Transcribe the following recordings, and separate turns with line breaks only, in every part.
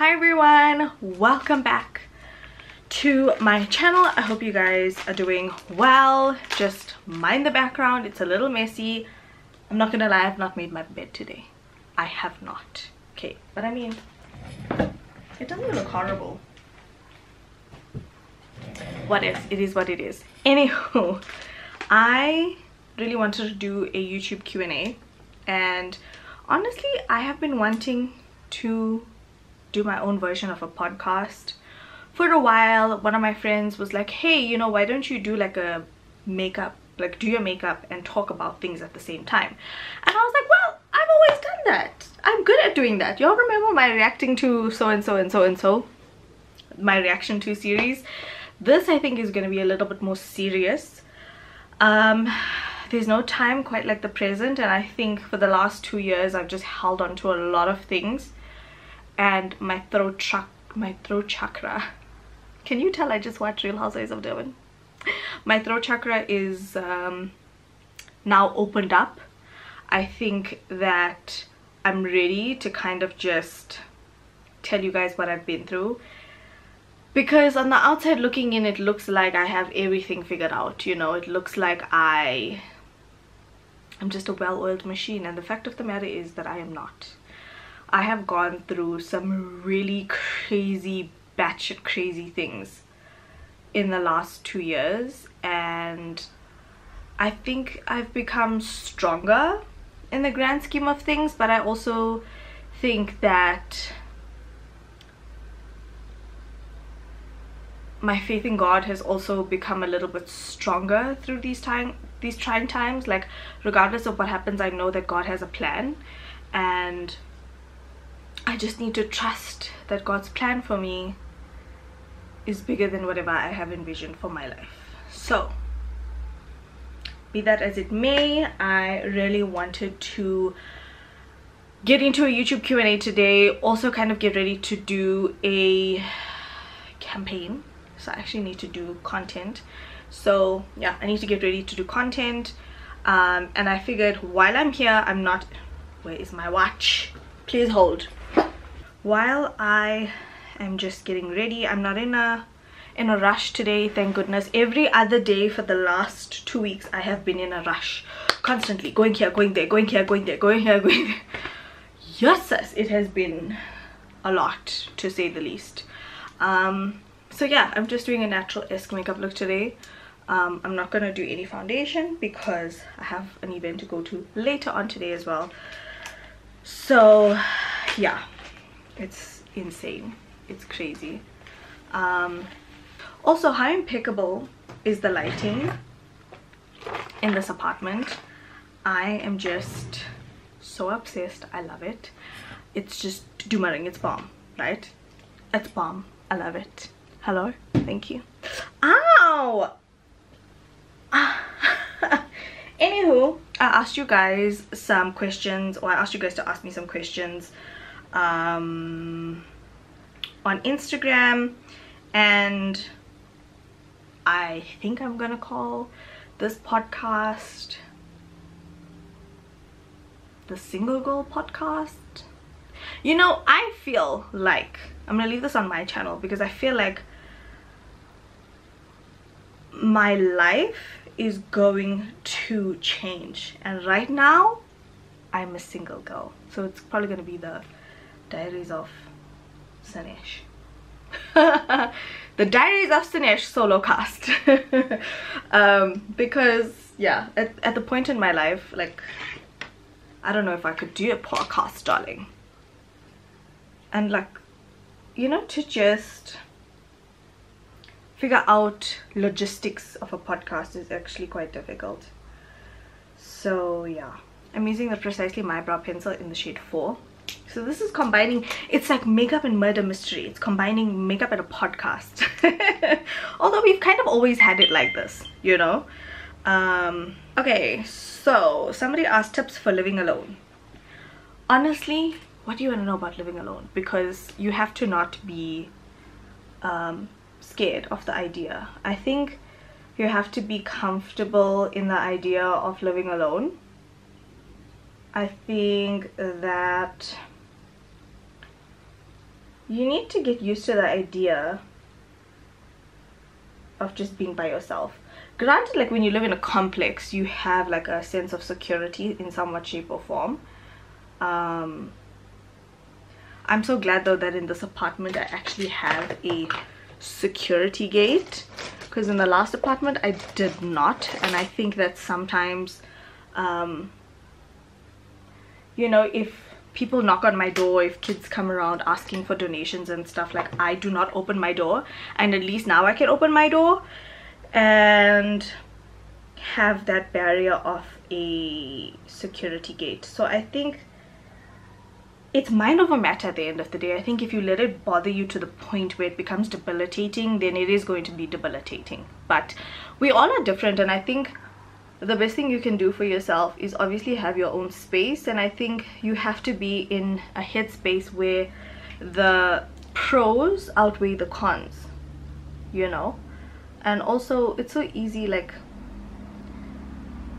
Hi everyone, welcome back to my channel. I hope you guys are doing well. Just mind the background, it's a little messy. I'm not gonna lie, I've not made my bed today. I have not. Okay, but I mean, it doesn't look horrible. What if? It is what it is. Anywho, I really wanted to do a YouTube Q&A, and honestly I have been wanting to do my own version of a podcast for a while. One of my friends was like, hey, you know, why don't you do like a makeup, like do your makeup and talk about things at the same time? And I was like, well, I've always done that. I'm good at doing that. Y'all remember my reacting to so and so and so and so, my reaction to series? This I think is going to be a little bit more serious. There's no time quite like the present, and I think for the last 2 years I've just held on to a lot of things, and my throat chakra, can you tell I just watched Real Housewives of Durban? My throat chakra is now opened up. I think that I'm ready to kind of just tell you guys what I've been through, because on the outside looking in, it looks like I have everything figured out, you know. It looks like I'm just a well-oiled machine, and the fact of the matter is that I am not. I have gone through some really crazy, batshit crazy things in the last 2 years, and I think I've become stronger in the grand scheme of things, but I also think that my faith in God has also become a little bit stronger through these trying times. Like, regardless of what happens, I know that God has a plan, and I just need to trust that God's plan for me is bigger than whatever I have envisioned for my life. So, be that as it may, I really wanted to get into a YouTube Q&A today. Also kind of get ready to do a campaign. So I actually need to do content. So yeah, I need to get ready to do content. And I figured while I'm here, I'm not... Where is my watch? Please hold. While I am just getting ready, I'm not in a rush today, thank goodness. Every other day for the last 2 weeks I have been in a rush, constantly going here, going there, going here, going there, going here, going there. Yes, it has been a lot, to say the least. So yeah, I'm just doing a natural-esque makeup look today. I'm not gonna do any foundation because I have an event to go to later on today as well. So yeah, it's insane, it's crazy. Also, how impeccable is the lighting in this apartment? I am just so obsessed. I love it. It's just doomerang. It's bomb, right? It's bomb. I love it. Hello, thank you. Ow! Anywho, I asked you guys some questions, or I asked you guys to ask me some questions on Instagram, and I think I'm gonna call this podcast the Single Girl Podcast. You know, I feel like I'm gonna leave this on my channel because I feel like my life is going to change, and right now I'm a single girl, so it's probably gonna be the Diaries of Sanesh. The Diaries of Sanesh Solocast. Because yeah, at the point in my life, like, I don't know if I could do a podcast, darling. And like, you know, to just figure out logistics of a podcast is actually quite difficult. So yeah, I'm using the Precisely My Brow pencil in the shade 4. So this is combining, it's like makeup and murder mystery. It's combining makeup and a podcast. Although we've kind of always had it like this, you know. Okay, so somebody asked tips for living alone. Honestly, what do you want to know about living alone? Because you have to not be scared of the idea. I think you have to be comfortable in the idea of living alone. I think that you need to get used to the idea of just being by yourself. Granted, like when you live in a complex, you have like a sense of security in somewhat shape or form. I'm so glad though that in this apartment I actually have a security gate, because in the last apartment I did not. And I think that sometimes you know, if people knock on my door, if kids come around asking for donations and stuff, like I do not open my door, and at least now I can open my door and have that barrier of a security gate. So I think it's mind over matter at the end of the day. I think if you let it bother you to the point where it becomes debilitating, then it is going to be debilitating. But we all are different, and I think the best thing you can do for yourself is obviously have your own space. And I think you have to be in a headspace where the pros outweigh the cons, you know. And also it's so easy like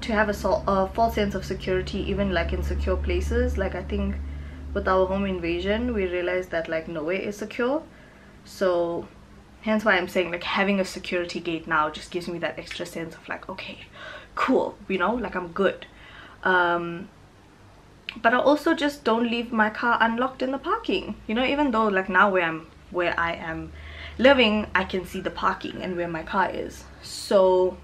to have a false sense of security even like in secure places. Like I think with our home invasion we realized that like nowhere is secure, so hence why I'm saying like having a security gate now just gives me that extra sense of like, okay, cool, you know, like I'm good. But I also just don't leave my car unlocked in the parking, you know, even though like now where I am living, I can see the parking and where my car is. So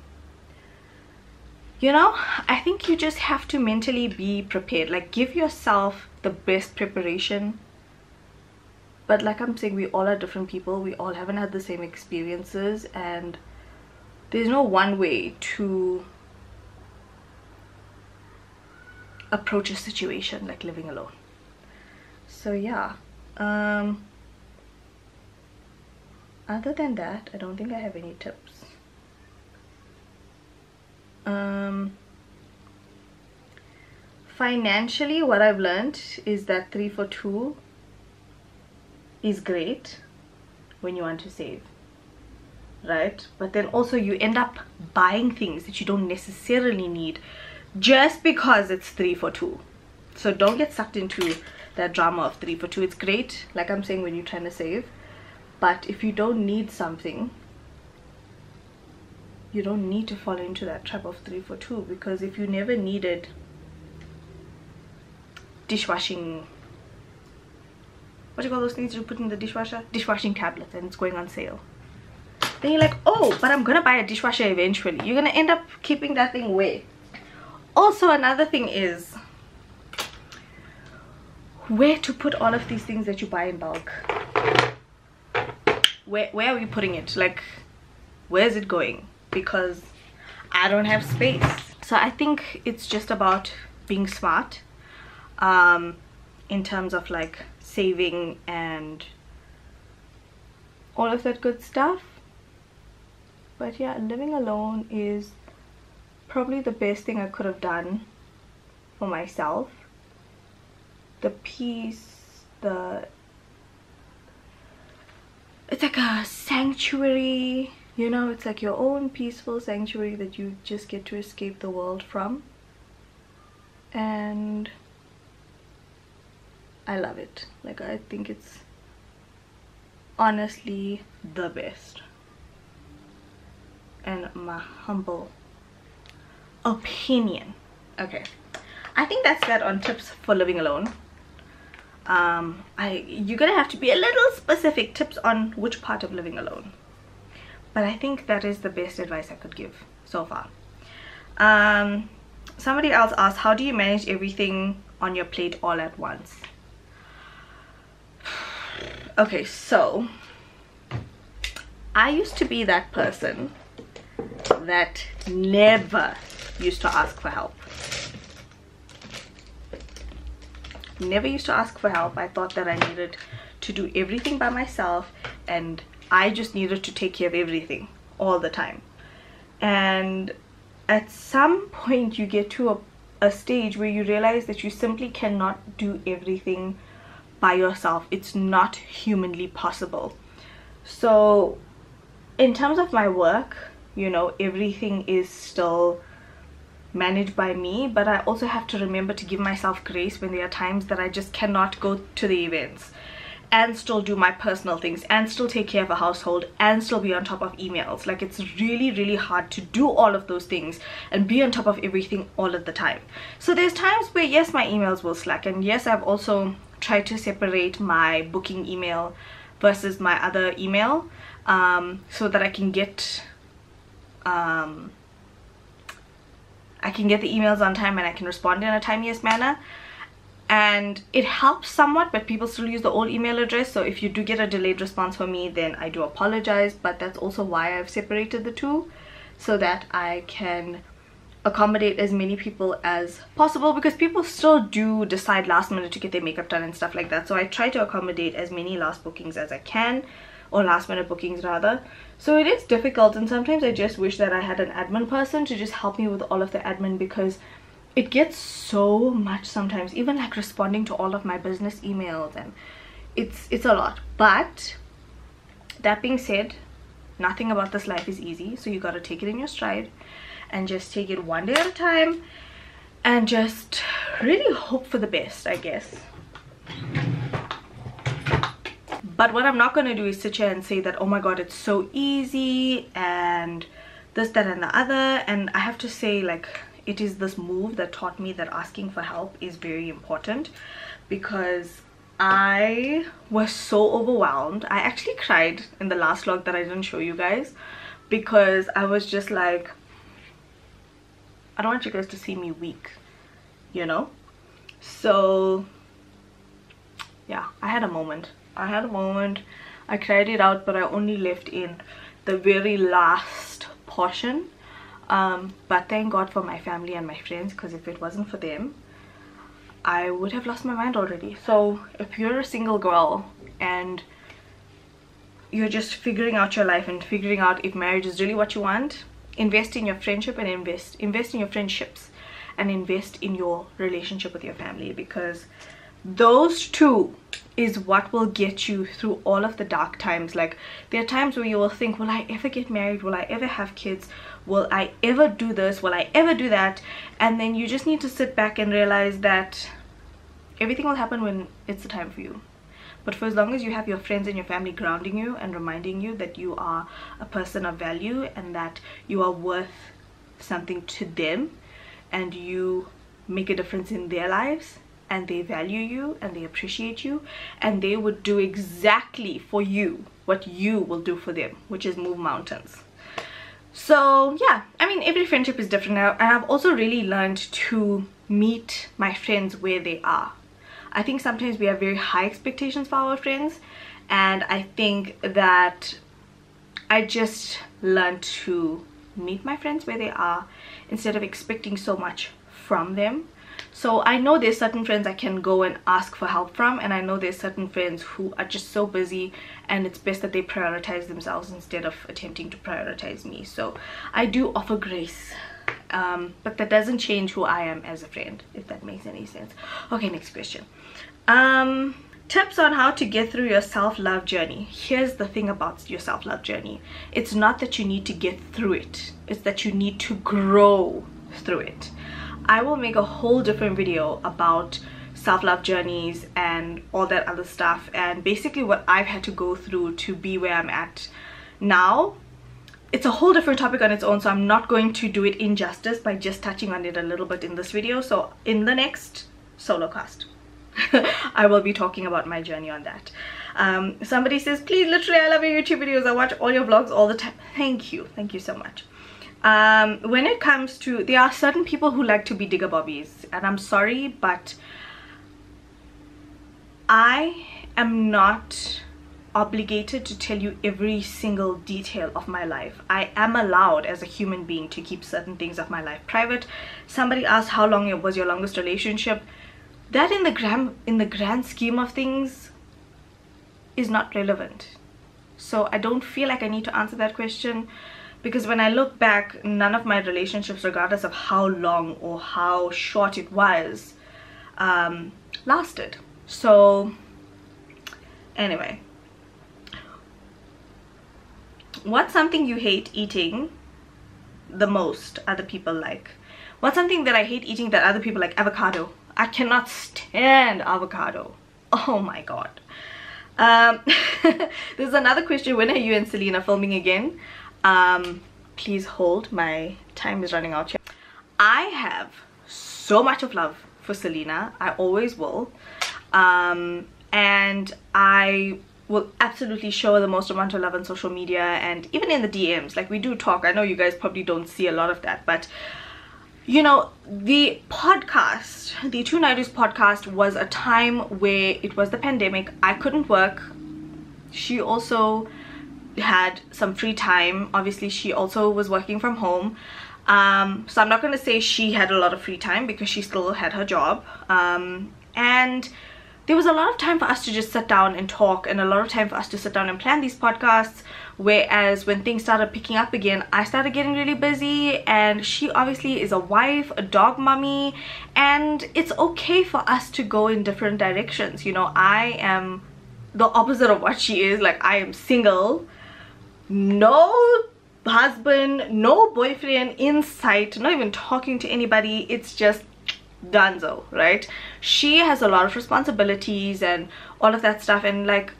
you know, I think you just have to mentally be prepared, like give yourself the best preparation. But like I'm saying, we all are different people, we all haven't had the same experiences, and there's no one way to approach a situation like living alone. So yeah, other than that I don't think I have any tips. Financially, what I've learned is that 3 for 2 is great when you want to save, right? But then also you end up buying things that you don't necessarily need just because it's 3 for 2. So don't get sucked into that drama of 3 for 2. It's great, like I'm saying, when you're trying to save, but if you don't need something, you don't need to fall into that trap of 3 for 2. Because if you never needed dishwashing, what do you call those things you put in the dishwasher? Dishwashing tablets, and it's going on sale, then you're like, oh, but I'm gonna buy a dishwasher eventually. You're gonna end up keeping that thing away. Also, another thing is where to put all of these things that you buy in bulk. Where are we putting it? Like, where's it going? Because I don't have space. So I think it's just about being smart in terms of like saving and all of that good stuff. But yeah, living alone is probably the best thing I could have done for myself. The peace, it's like a sanctuary, you know, it's like your own peaceful sanctuary that you just get to escape the world from. And I love it. Like, I think it's honestly the best. And my humble opinion. Okay, I think that's that on tips for living alone. You're gonna have to be a little specific, tips on which part of living alone, but I think that is the best advice I could give so far. Somebody else asked, how do you manage everything on your plate all at once? Okay, so I used to be that person that never used to ask for help. Never used to ask for help. I thought that I needed to do everything by myself, and I just needed to take care of everything all the time. And at some point you get to a stage where you realize that you simply cannot do everything by yourself. It's not humanly possible. So in terms of my work, you know, everything is still managed by me, but I also have to remember to give myself grace when there are times that I just cannot go to the events. and still do my personal things and still take care of a household and still be on top of emails. Like, it's really, really hard to do all of those things and be on top of everything all of the time. So there's times where yes, my emails will slack, and yes, I've also tried to separate my booking email versus my other email, so that I can get the emails on time and I can respond in a timeliest manner. And it helps somewhat, but people still use the old email address. So if you do get a delayed response from me, then I do apologize, but that's also why I've separated the two, so that I can accommodate as many people as possible, because people still do decide last minute to get their makeup done and stuff like that. So I try to accommodate as many last bookings as I can, or last minute bookings rather. So it is difficult, and sometimes I just wish that I had an admin person to just help me with all of the admin, because it gets so much sometimes, even like responding to all of my business emails, and it's a lot. But that being said, nothing about this life is easy, so you got to take it in your stride and just take it one day at a time and just really hope for the best, I guess. But what I'm not going to do is sit here and say that, oh my god, it's so easy and this, that and the other. And I have to say, like, it is this move that taught me that asking for help is very important, because I was so overwhelmed. I actually cried in the last vlog that I didn't show you guys, because I was just like, I don't want you guys to see me weak, you know? So yeah, I had a moment. I cried it out, but I only left in the very last portion. But thank God for my family and my friends, because if it wasn't for them, I would have lost my mind already. So if you're a single girl and you're just figuring out your life and figuring out if marriage is really what you want, invest in your friendship and invest in your friendships and invest in your relationship with your family, because those two is what will get you through all of the dark times. Like, there are times where you will think, will I ever get married? Will I ever have kids? Will I ever do this? Will I ever do that? And then you just need to sit back and realize that everything will happen when it's the time for you. But for as long as you have your friends and your family grounding you and reminding you that you are a person of value and that you are worth something to them, and you make a difference in their lives, and they value you and they appreciate you, and they would do exactly for you what you will do for them, which is move mountains. So yeah, I mean, every friendship is different now, and I've also really learned to meet my friends where they are. I think sometimes we have very high expectations for our friends, and I think that I just learned to meet my friends where they are instead of expecting so much from them. So I know there's certain friends I can go and ask for help from, and I know there's certain friends who are just so busy, and it's best that they prioritize themselves instead of attempting to prioritize me. So I do offer grace, but that doesn't change who I am as a friend, if that makes any sense. Okay, next question. Tips on how to get through your self-love journey. Here's the thing about your self-love journey. It's not that you need to get through it, it's that you need to grow through it. I will make a whole different video about self-love journeys and all that other stuff, and basically what I've had to go through to be where I'm at now. It's a whole different topic on its own, so I'm not going to do it injustice by just touching on it a little bit in this video. So in the next Solocast, I will be talking about my journey on that. Somebody says, please, literally, I love your YouTube videos. I watch all your vlogs all the time. Thank you so much. When it comes to, there are certain people who like to be digger bobbies, and I'm sorry, but I am not obligated to tell you every single detail of my life. I am allowed as a human being to keep certain things of my life private. Somebody asked how long was your longest relationship. That in the grand scheme of things is not relevant. So I don't feel like I need to answer that question, because when I look back, none of my relationships, regardless of how long or how short it was, lasted. So anyway, what's something you hate eating the most other people like? What's something that I hate eating that other people like? Avocado. I cannot stand avocado. Oh my god. There's another question. When are you and Selena filming again? Please hold, my time is running out here. I have so much of love for Selena. I always will. And I will absolutely show her the most amount of love on social media and even in the DMs. Like, we do talk. I know you guys probably don't see a lot of that, but you know, the podcast, the Two Naidoo's podcast, was a time where it was the pandemic. I couldn't work. She also had some free time. Obviously, she also was working from home. So I'm not going to say she had a lot of free time because she still had her job. And there was a lot of time for us to just sit down and talk, and a lot of time for us to sit down and plan these podcasts. Whereas when things started picking up again, I started getting really busy, and she obviously is a wife, a dog mommy, and it's okay for us to go in different directions. You know, I am the opposite of what she is. Like, I am single, no husband, no boyfriend in sight, not even talking to anybody. It's just donezo, right? She has a lot of responsibilities and all of that stuff, and like,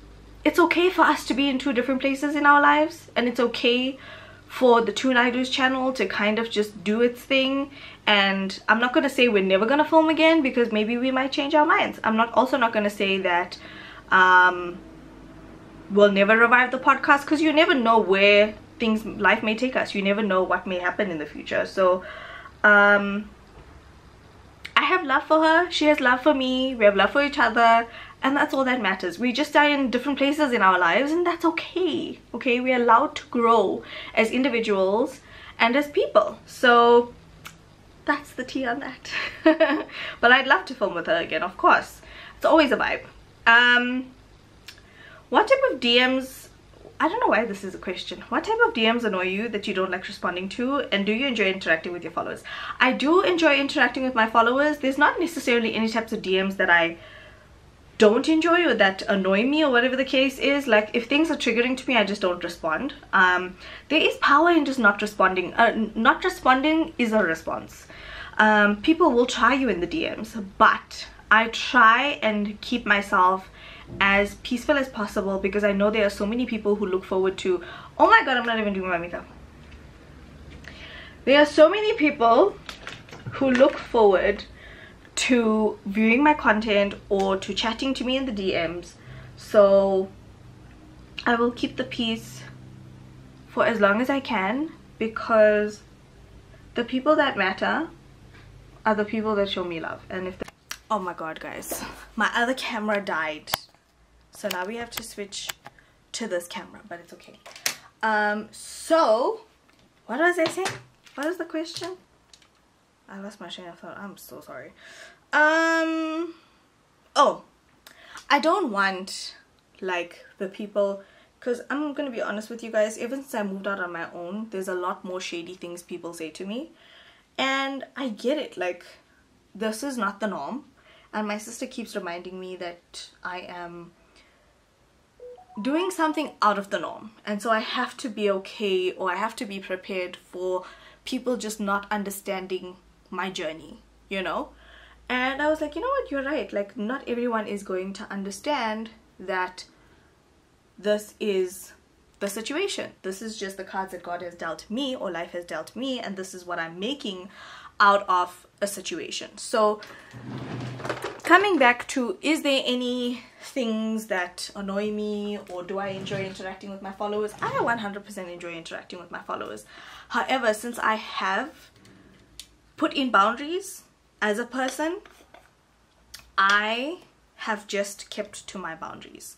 it's okay for us to be in two different places in our lives, and it's okay for the Two Naidoo's channel to kind of just do its thing. And I'm not going to say we're never going to film again, because maybe we might change our minds. I'm also not going to say that we'll never revive the podcast, because you never know where life may take us. You never know what may happen in the future. So I have love for her, she has love for me, we have love for each other, and that's all that matters. We just are in different places in our lives, and that's okay. Okay, we're allowed to grow as individuals and as people. So that's the tea on that. But I'd love to film with her again, of course. It's always a vibe. What type of DMs, I don't know why this is a question. What type of DMs annoy you that you don't like responding to, and do you enjoy interacting with your followers? I do enjoy interacting with my followers. There's not necessarily any types of DMs that I don't enjoy or that annoy me, or whatever the case is. Like, if things are triggering to me, I just don't respond. There is power in just not responding. Not responding is a response. People will try you in the DMs, but I try and keep myself as peaceful as possible, because I know there are so many people who look forward to, oh my god, I'm not even doing my makeup. There are so many people who look forward to viewing my content or to chatting to me in the DMs. So I will keep the peace for as long as I can, because the people that matter are the people that show me love. And if oh my god, guys, my other camera died, so now we have to switch to this camera, but it's okay. So what was I saying? What is the question? I lost my train of thought. I'm so sorry. Oh, I don't want like the people, because I'm gonna be honest with you guys, ever since I moved out on my own, there's a lot more shady things people say to me, and I get it. Like, this is not the norm, and my sister keeps reminding me that I am doing something out of the norm, and so I have to be okay, or I have to be prepared for people just not understanding my journey, you know. And I was like, you know what, you're right. Like, not everyone is going to understand that this is the situation. This is just the cards that God has dealt me, or life has dealt me, and this is what I'm making out of a situation. So coming back to, is there any things that annoy me, or do I enjoy interacting with my followers? I 100% enjoy interacting with my followers. However, since I have put in boundaries as a person, I have just kept to my boundaries.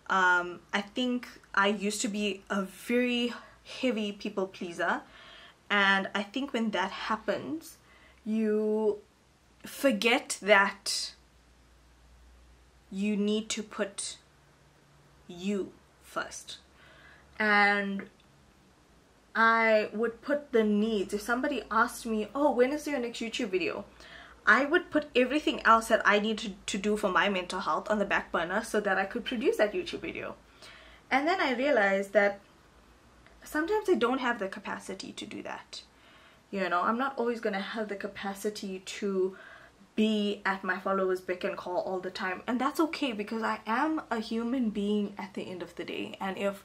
I think I used to be a very heavy people pleaser, and I think when that happens, you forget that you need to put you first. And I would put the needs. If somebody asked me, oh, when is your next YouTube video, I would put everything else that I needed to do for my mental health on the back burner so that I could produce that YouTube video. And then I realized that sometimes I don't have the capacity to do that. You know, I'm not always going to have the capacity to be at my followers' beck and call all the time, and that's okay, because I am a human being at the end of the day. And if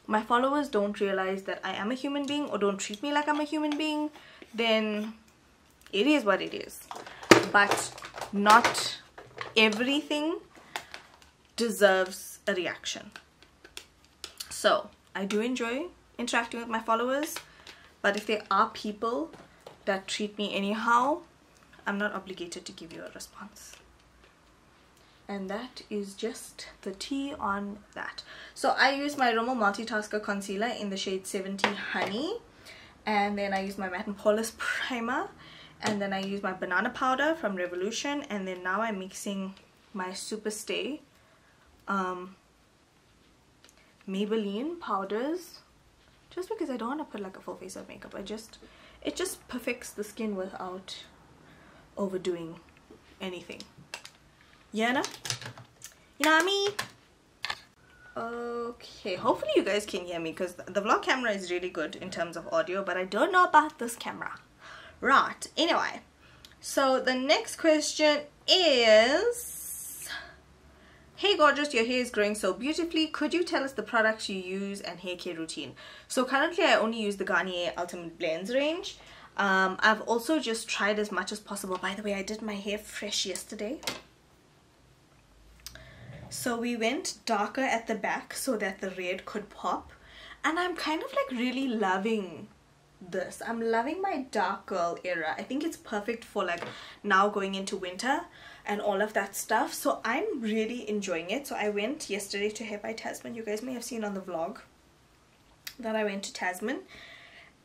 my followers don't realize that I am a human being, or don't treat me like I'm a human being, then it is what it is. But not everything deserves a reaction. So I do enjoy interacting with my followers, but if there are people that treat me anyhow, I'm not obligated to give you a response. And that is just the tea on that. So I use my Rimmel Multitasker Concealer in the shade 70 Honey. And then I use my Matte and Poreless Primer. And then I use my Banana Powder from Revolution. And then now I'm mixing my Superstay Maybelline powders. Just because I don't want to put like a full face of makeup. It just perfects the skin without overdoing anything. Yeah, no? You know what I mean? Okay, hopefully you guys can hear me, because the vlog camera is really good in terms of audio, but I don't know about this camera. Right, anyway, so the next question is, hey gorgeous, your hair is growing so beautifully. Could you tell us the products you use and hair care routine? So currently I only use the Garnier Ultimate Blends range. I've also just tried as much as possible. By the way, I did my hair fresh yesterday. So we went darker at the back so that the red could pop. And I'm kind of like really loving this. I'm loving my dark girl era. I think it's perfect for like now going into winter and all of that stuff. So I'm really enjoying it. So I went yesterday to Hair by Tasman. You guys may have seen on the vlog that I went to Tasman.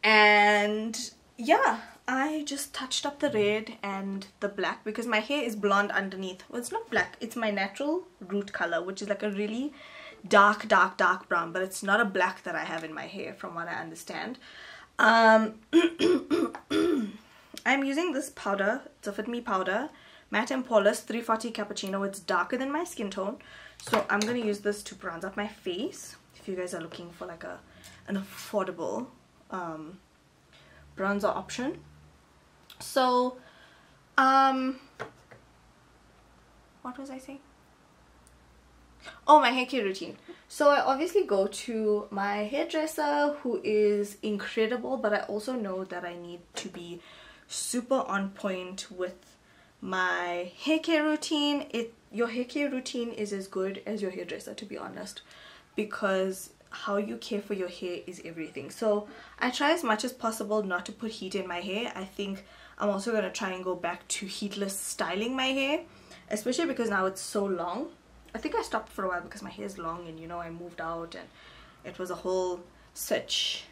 And yeah, I just touched up the red and the black because my hair is blonde underneath. Well, it's not black, it's my natural root color, which is like a really dark brown, but it's not a black that I have in my hair from what I understand. I'm using this powder. It's a Fit Me powder, Matte and Poreless 340 Cappuccino. It's darker than my skin tone, so I'm going to use this to bronze up my face. If you guys are looking for like an affordable bronzer option. So what was I saying? Oh, my hair care routine. So I obviously go to my hairdresser, who is incredible, but I also know that I need to be super on point with my hair care routine. Your hair care routine is as good as your hairdresser, to be honest, because how you care for your hair is everything. So I try as much as possible not to put heat in my hair. I think I'm also going to try and go back to heatless styling my hair, especially because now it's so long. I think I stopped for a while because my hair is long, and you know, I moved out and it was a whole situation.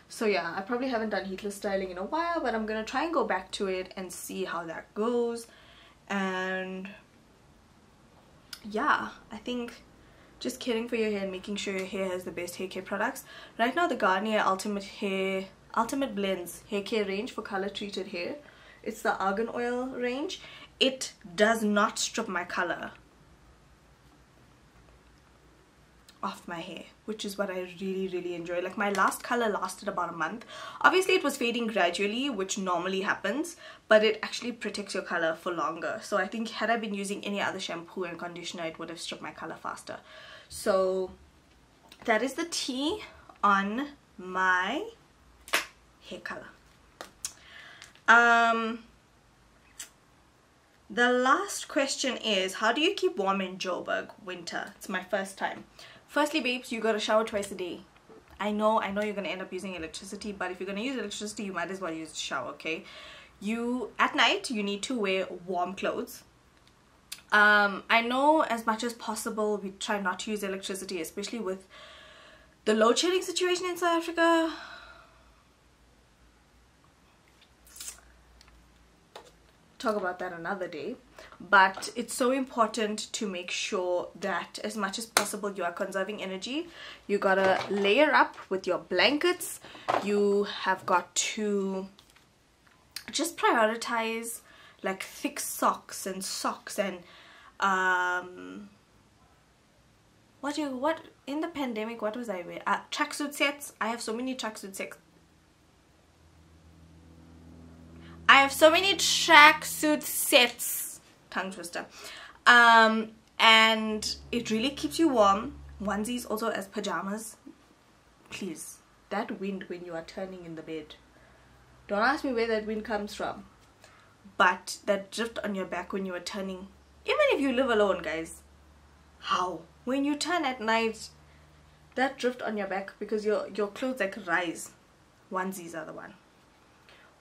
So yeah, I probably haven't done heatless styling in a while, but I'm gonna try and go back to it and see how that goes. And yeah, I think just caring for your hair and making sure your hair has the best hair care products. Right now, the Garnier Ultimate Blends hair care range for color treated hair, it's the argan oil range. It does not strip my color off my hair, which is what I really enjoy. Like, my last color lasted about a month. Obviously it was fading gradually, which normally happens, but it actually protects your color for longer. So I think had I been using any other shampoo and conditioner, it would have stripped my color faster. So that is the tea on my hair color. The last question is, how do you keep warm in Joburg winter? It's my first time. Firstly, babes, you gotta shower twice a day. I know you're gonna end up using electricity, but if you're gonna use electricity, you might as well use the shower, okay? At night, you need to wear warm clothes. I know as much as possible we try not to use electricity, especially with the load shedding situation in South Africa. Talk about that another day, but it's so important to make sure that as much as possible you are conserving energy. You gotta layer up with your blankets. You have got to just prioritize like thick socks and what in the pandemic, what was I wearing? Tracksuit sets. I have so many tracksuit sets. I have so many tracksuit sets, tongue twister, and it really keeps you warm. Onesies also as pajamas. Please, that wind when you are turning in the bed, don't ask me where that wind comes from, but that drift on your back when you are turning, even if you live alone, guys, how when you turn at night, that drift on your back, because your clothes like rise. Onesies are the one.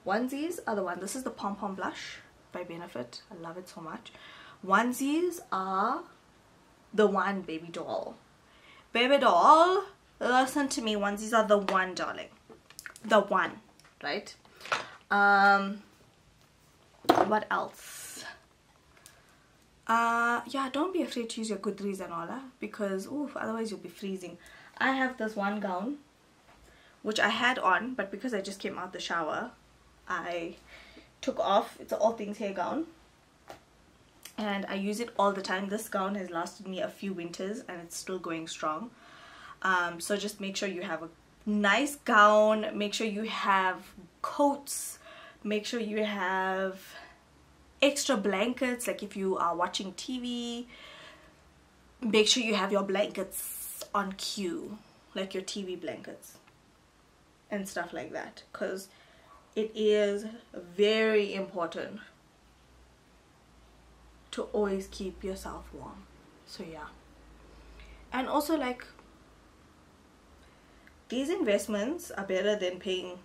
Onesies are the one. This is the Pom Pom Blush by Benefit. I love it so much. Onesies are the one, baby doll. Baby doll, listen to me. Onesies are the one, darling. The one, right? What else? Yeah, don't be afraid to use your Goodreads and all that, because oof, otherwise you'll be freezing. I have this one gown which I had on, but because I just came out the shower, I took off. It's an All Things hair gown, and I use it all the time. This gown has lasted me a few winters and it's still going strong. So just make sure you have a nice gown, make sure you have coats, make sure you have extra blankets, like if you are watching TV, make sure you have your blankets on cue, like your TV blankets and stuff like that, because it is very important to always keep yourself warm. So yeah, and also like these investments are better than paying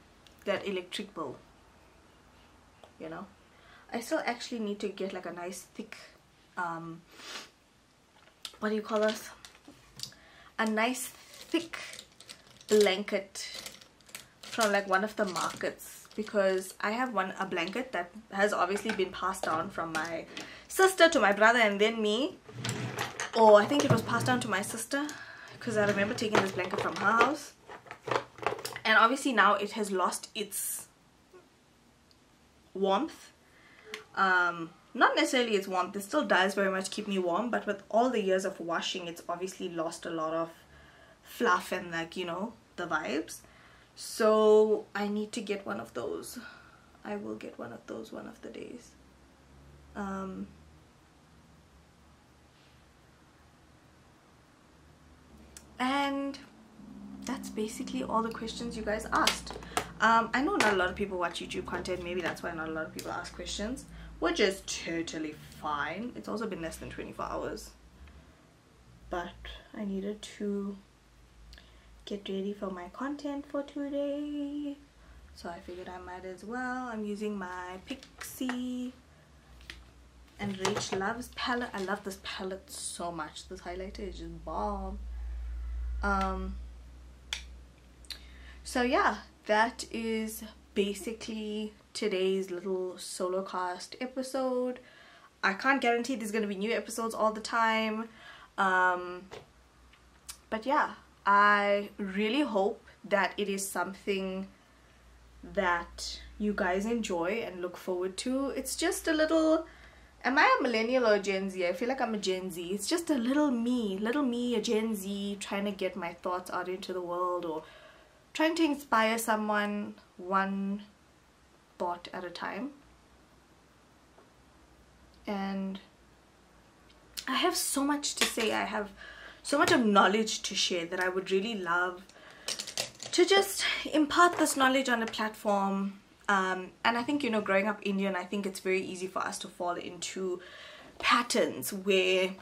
that electric bill, you know. I still actually need to get like a nice thick what do you call this, a nice thick blanket from like one of the markets, because I have a blanket that has obviously been passed down from my sister to my brother and then me, or I think it was passed down to my sister, because I remember taking this blanket from her house, and obviously now it has lost its warmth. Not necessarily its warmth, it still does very much keep me warm, but with all the years of washing, it's obviously lost a lot of fluff and like, you know, the vibes. So I need to get one of those. I will get one of those one of the days. And that's basically all the questions you guys asked. I know not a lot of people watch YouTube content, maybe that's why not a lot of people ask questions, which is totally fine. It's also been less than 24 hours, but I needed to get ready for my content for today, so I figured I might as well. I'm using my Pixie and Rach Loves palette. I love this palette so much. This highlighter is just bomb. So yeah, that is basically today's little Solocast episode. I can't guarantee there's gonna be new episodes all the time, but yeah, I really hope that it is something that you guys enjoy and look forward to. It's just a little, am I a millennial or a Gen Z? I feel like I'm a Gen Z. It's just a little me, a Gen Z, trying to get my thoughts out into the world, or trying to inspire someone one thought at a time. And I have so much to say. I have so much of knowledge to share that I would really love to just impart this knowledge on a platform. And I think, you know, growing up Indian, I think it's very easy for us to fall into patterns where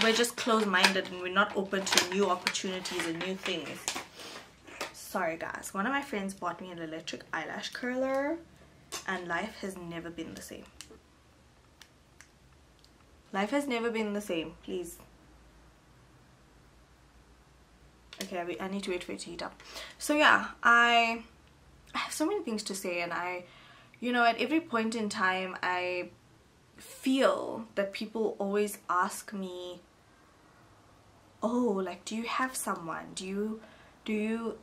we're just closed-minded and we're not open to new opportunities and new things. Sorry guys, one of my friends bought me an electric eyelash curler and life has never been the same. Life has never been the same, please. Okay, I need to wait for it to heat up. So yeah, I have so many things to say, and you know, at every point in time I feel that people always ask me, oh, like, do you have someone? Do you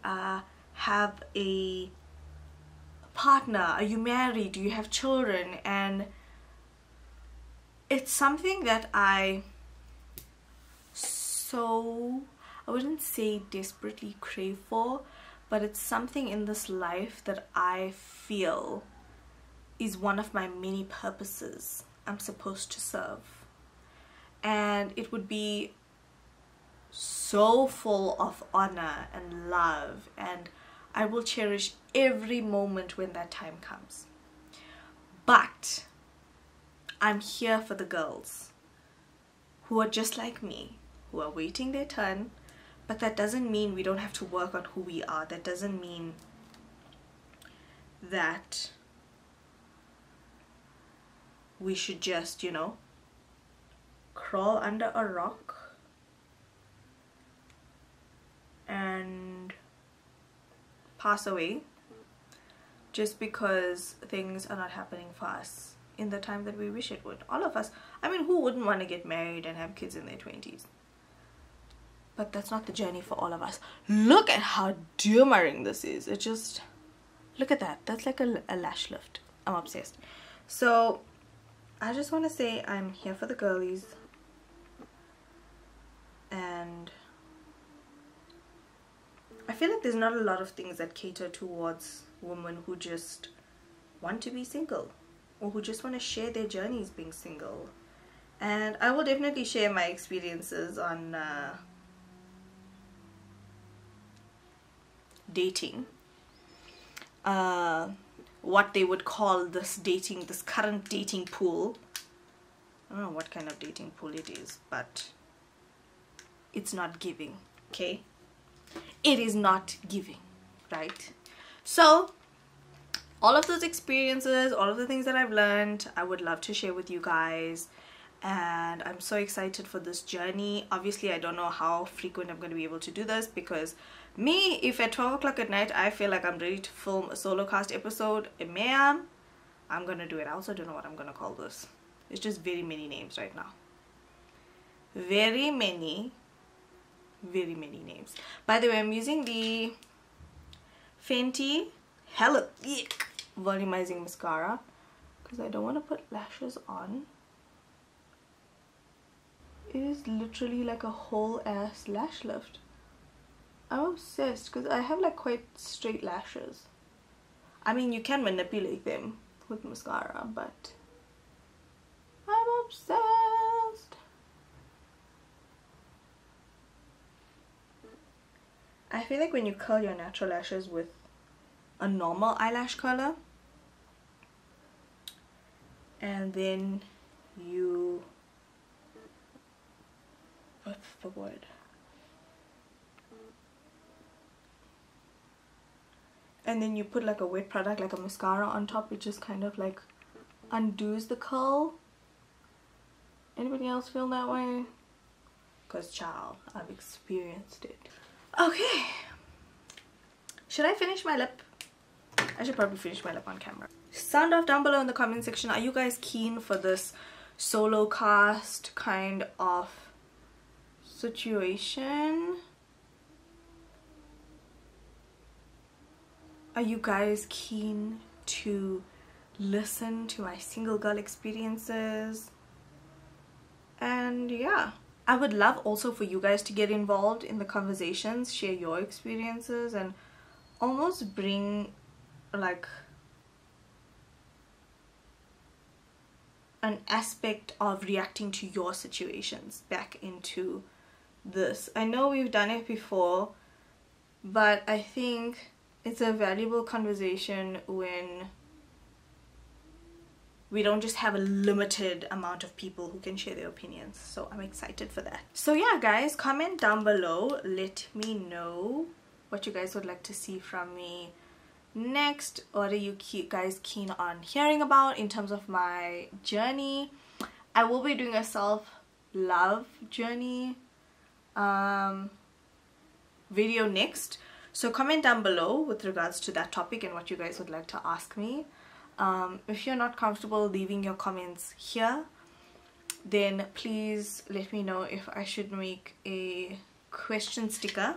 have a partner? Are you married? Do you have children? And it's something that I wouldn't say desperately crave for, but it's something in this life that I feel is one of my many purposes I'm supposed to serve, and it would be so full of honor and love, and I will cherish every moment when that time comes. But I'm here for the girls who are just like me, who are waiting their turn. But that doesn't mean we don't have to work on who we are. That doesn't mean that we should just, you know, crawl under a rock and pass away just because things are not happening for us in the time that we wish it would. All of us. I mean, who wouldn't want to get married and have kids in their 20s? But that's not the journey for all of us. Look at how doomerang this is. It just, look at that. That's like a lash lift. I'm obsessed. So I just want to say I'm here for the girlies, and I feel like there's not a lot of things that cater towards women who just want to be single, or who just want to share their journeys being single. And I will definitely share my experiences on dating, what they would call this current dating pool. I don't know what kind of dating pool it is, but it's not giving. Okay, it is not giving, right? So all of those experiences, all of the things that I've learned, I would love to share with you guys. And I'm so excited for this journey. Obviously, I don't know how frequent I'm going to be able to do this, because me, if at 12 o'clock at night I feel like I'm ready to film a Solocast episode, ma'am, I'm going to do it. I also don't know what I'm going to call this. It's just very many names right now. Very many names. By the way, I'm using the Fenty Hella volumizing mascara because I don't want to put lashes on. It is literally like a whole ass lash lift. I'm obsessed because I have like quite straight lashes. I mean, you can manipulate them with mascara, but I'm obsessed. I feel like when you curl your natural lashes with a normal eyelash curler, and then you, what's the word? And then you put like a wet product, like a mascara on top, it just kind of like undoes the curl. Anybody else feel that way? Because child, I've experienced it. Okay, should I finish my lip? I should probably finish my lip on camera. Sound off down below in the comment section. Are you guys keen for this solo cast kind of situation? Are you guys keen to listen to my single girl experiences? And yeah, I would love also for you guys to get involved in the conversations, share your experiences, and almost bring like an aspect of reacting to your situations back into this. I know we've done it before, but I think it's a valuable conversation when we don't just have a limited amount of people who can share their opinions. So I'm excited for that. So yeah guys, comment down below, let me know what you guys would like to see from me next. What are you guys keen on hearing about in terms of my journey? I will be doing a self-love journey video next, so comment down below with regards to that topic and what you guys would like to ask me. If you're not comfortable leaving your comments here, then please let me know if I should make a question sticker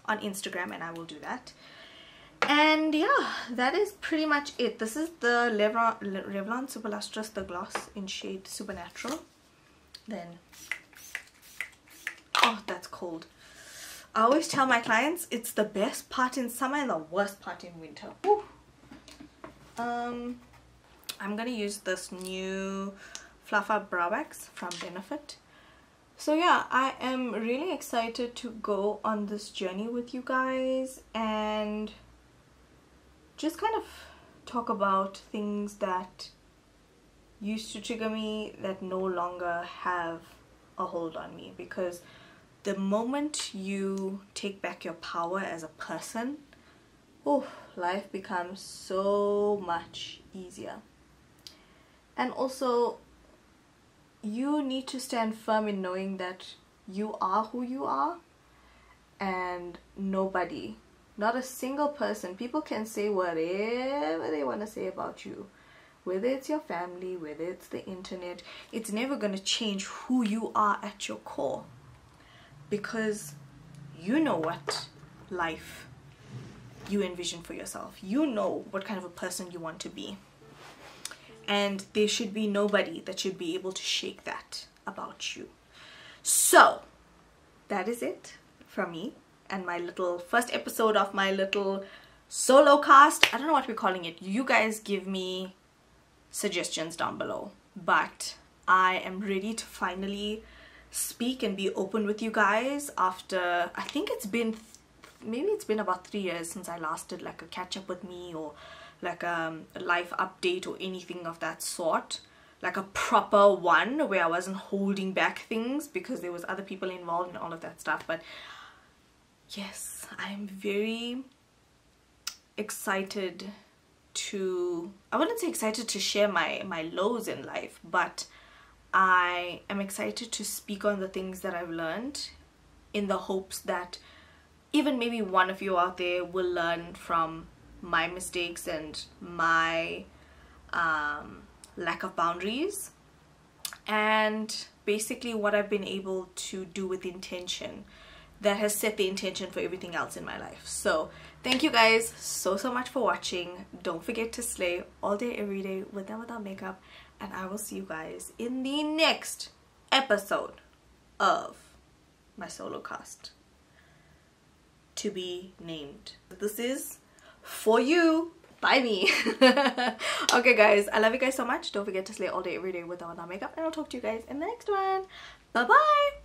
on Instagram, and I will do that. And yeah, that is pretty much it. This is the Revlon Super Lustrous, the gloss in shade Supernatural. Then, oh, that's cold. I always tell my clients it's the best part in summer and the worst part in winter. Woo. I'm gonna use this new Fluffer Brow Wax from Benefit. So yeah, I am really excited to go on this journey with you guys and just kind of talk about things that used to trigger me that no longer have a hold on me, because the moment you take back your power as a person, oh, life becomes so much easier. And also, you need to stand firm in knowing that you are who you are, and nobody, not a single person, people can say whatever they want to say about you, whether it's your family, whether it's the internet, it's never going to change who you are at your core, because you know what life you envision for yourself. You know what kind of a person you want to be. And there should be nobody that should be able to shake that about you. So that is it from me and my little first episode of my little solo cast. I don't know what we're calling it. You guys give me suggestions down below. But I am ready to finally speak and be open with you guys after, I think it's been, maybe it's been about 3 years since I last did like a catch up with me, or like a life update or anything of that sort, like a proper one where I wasn't holding back things because there was other people involved and all of that stuff. But yes, I'm very excited to, I wouldn't say excited to share my lows in life, but I am excited to speak on the things that I've learned, in the hopes that even maybe one of you out there will learn from my mistakes and my lack of boundaries, and basically what I've been able to do with intention that has set the intention for everything else in my life. So thank you guys so much for watching. Don't forget to slay all day every day, with and without makeup, and I will see you guys in the next episode of my solo cast, to be named. This is for you by me. Okay guys, I love you guys so much. Don't forget to slay all day every day with or without makeup, and I'll talk to you guys in the next one. Bye bye.